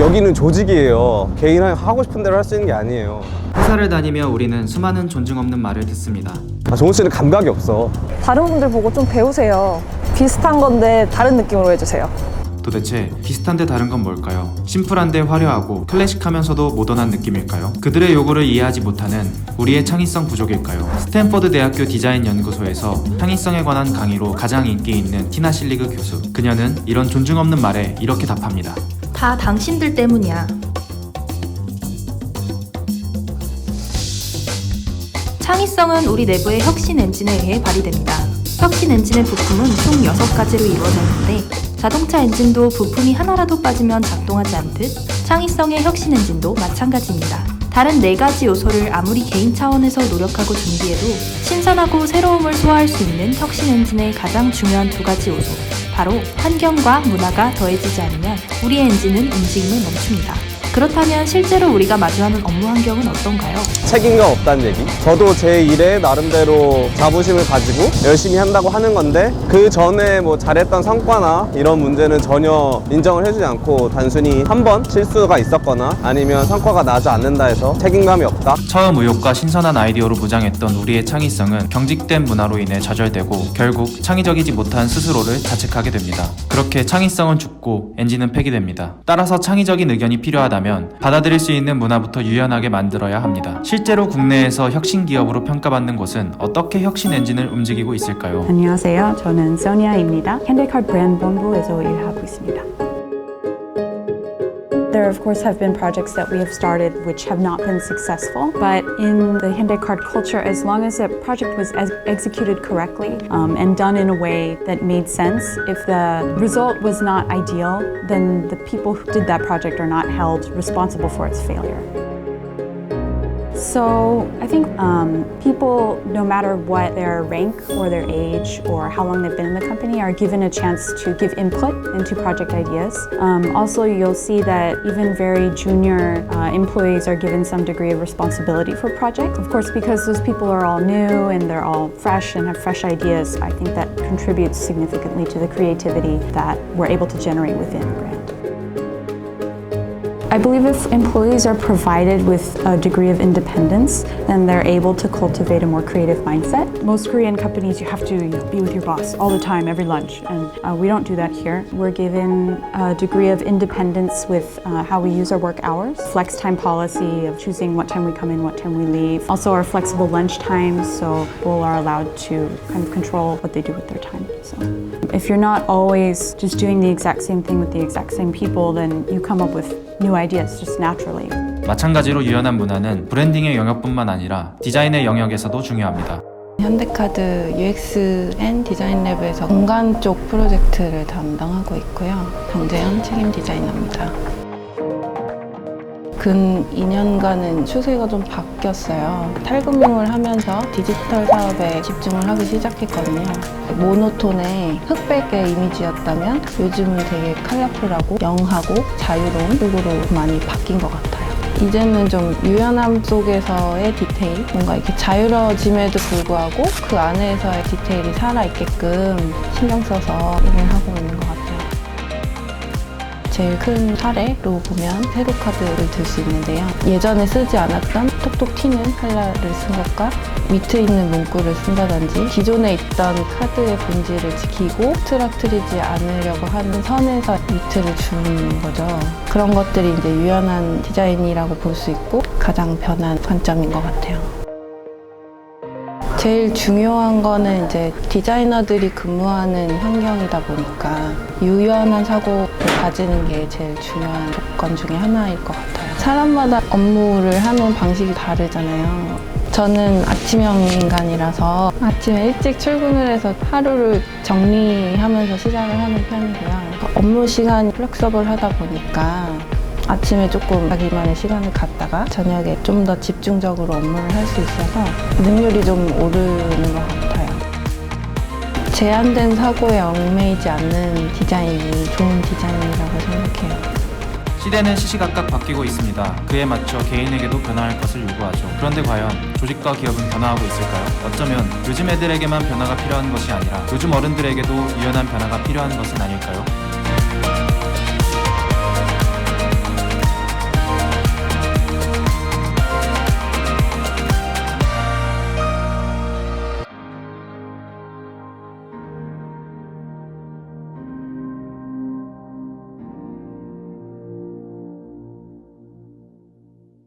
여기는 조직이에요. 개인 하고 싶은 대로 할 수 있는 게 아니에요. 회사를 다니며 우리는 수많은 존중 없는 말을 듣습니다. 정우 씨는 감각이 없어. 다른 분들 보고 좀 배우세요. 비슷한 건데 다른 느낌으로 해주세요. 도대체 비슷한데 다른 건 뭘까요? 심플한데 화려하고 클래식하면서도 모던한 느낌일까요? 그들의 요구를 이해하지 못하는 우리의 창의성 부족일까요? 스탠퍼드 대학교 디자인 연구소에서 창의성에 관한 강의로 가장 인기 있는 티나 실리그 교수. 그녀는 이런 존중 없는 말에 이렇게 답합니다. 다 당신들 때문이야. 창의성은 우리 내부의 혁신 엔진에 의해 발휘됩니다. 혁신 엔진의 부품은 총 6가지로 이루어져 있는데 자동차 엔진도 부품이 하나라도 빠지면 작동하지 않듯 창의성의 혁신 엔진도 마찬가지입니다. 다른 4가지 요소를 아무리 개인 차원에서 노력하고 준비해도 신선하고 새로움을 소화할 수 있는 혁신 엔진의 가장 중요한 2가지 요소, 바로 환경과 문화가 더해지지 않으면 우리의 엔진은 움직임을 멈춥니다. 그렇다면 실제로 우리가 마주하는 업무 환경은 어떤가요? 책임감 없다는 얘기. 저도 제 일에 나름대로 자부심을 가지고 열심히 한다고 하는 건데 그 전에 뭐 잘했던 성과나 이런 문제는 전혀 인정을 해주지 않고 단순히 한 번 실수가 있었거나 아니면 성과가 나지 않는다 해서 책임감이 없다. 처음 의욕과 신선한 아이디어로 무장했던 우리의 창의성은 경직된 문화로 인해 좌절되고 결국 창의적이지 못한 스스로를 자책하게 됩니다. 그렇게 창의성은 죽고 엔진은 폐기됩니다. 따라서 창의적인 의견이 필요하다면 받아들일 수 있는 문화부터 유연하게 만들어야 합니다. 실제로 국내에서 혁신 기업으로 평가받는 곳은 어떻게 혁신 엔진을 움직이고 있을까요? 안녕하세요. 저는 소니아입니다. 현대카드 브랜드 본부에서 일하고 있습니다. There of course have been projects that we have started which have not been successful, but in the Hyundai Card culture, as long as a project was executed correctly and done in a way that made sense, if the result was not ideal, then the people who did that project are not held responsible for its failure. So I think people, no matter what their rank or their age or how long they've been in the company, are given a chance to give input into project ideas. Also, you'll see that even very junior employees are given some degree of responsibility for projects. Of course, because those people are all new and they're all fresh and have fresh ideas, I think that contributes significantly to the creativity that we're able to generate within a brand. I believe if employees are provided with a degree of independence, then they're able to cultivate a more creative mindset. Most Korean companies, you have to be with your boss all the time, every lunch, and we don't do that here. We're given a degree of independence with how we use our work hours, flex time policy of choosing what time we come in, what time we leave. Also our flexible lunch times, so people are allowed to kind of control what they do with their time. So if you're not always just doing the exact same thing with the exact same people, then you come up with new ideas just naturally. 마찬가지로 유연한 문화는 브랜딩의 영역뿐만 아니라 디자인의 영역에서도 중요합니다. 현대카드 UX 앤 디자인 랩에서 공간 쪽 프로젝트를 담당하고 있고요. 정재현 책임 디자이너입니다. 근 2년간은 추세가 좀 바뀌었어요. 탈금융을 하면서 디지털 사업에 집중을 하기 시작했거든요. 모노톤의 흑백의 이미지였다면 요즘은 되게 컬러풀하고 영하고 자유로운 쪽으로 많이 바뀐 것 같아요. 이제는 좀 유연함 속에서의 디테일, 뭔가 이렇게 자유로워짐에도 불구하고 그 안에서의 디테일이 살아있게끔 신경 써서 일을 하고 있는 것 같아요. 제일 큰 사례로 보면 세로카드를 들 수 있는데요. 예전에 쓰지 않았던 톡톡 튀는 컬러를 쓴 것과 위트 있는 문구를 쓴다든지 기존에 있던 카드의 본질을 지키고 흐트러뜨리지 않으려고 하는 선에서 위트를 주는 거죠. 그런 것들이 이제 유연한 디자인이라고 볼 수 있고 가장 변한 관점인 것 같아요. 제일 중요한 거는 이제 디자이너들이 근무하는 환경이다 보니까 유연한 사고를 가지는 게 제일 중요한 조건 중에 하나일 것 같아요. 사람마다 업무를 하는 방식이 다르잖아요. 저는 아침형 인간이라서 아침에 일찍 출근을 해서 하루를 정리하면서 시작을 하는 편이고요. 업무 시간이 플렉서블 하다 보니까 아침에 조금 자기만의 시간을 갖다가 저녁에 좀 더 집중적으로 업무를 할 수 있어서 능률이 좀 오르는 것 같아요. 제한된 사고에 얽매이지 않는 디자인이 좋은 디자인이라고 생각해요. 시대는 시시각각 바뀌고 있습니다. 그에 맞춰 개인에게도 변화할 것을 요구하죠. 그런데 과연 조직과 기업은 변화하고 있을까요? 어쩌면 요즘 애들에게만 변화가 필요한 것이 아니라 요즘 어른들에게도 유연한 변화가 필요한 것은 아닐까요?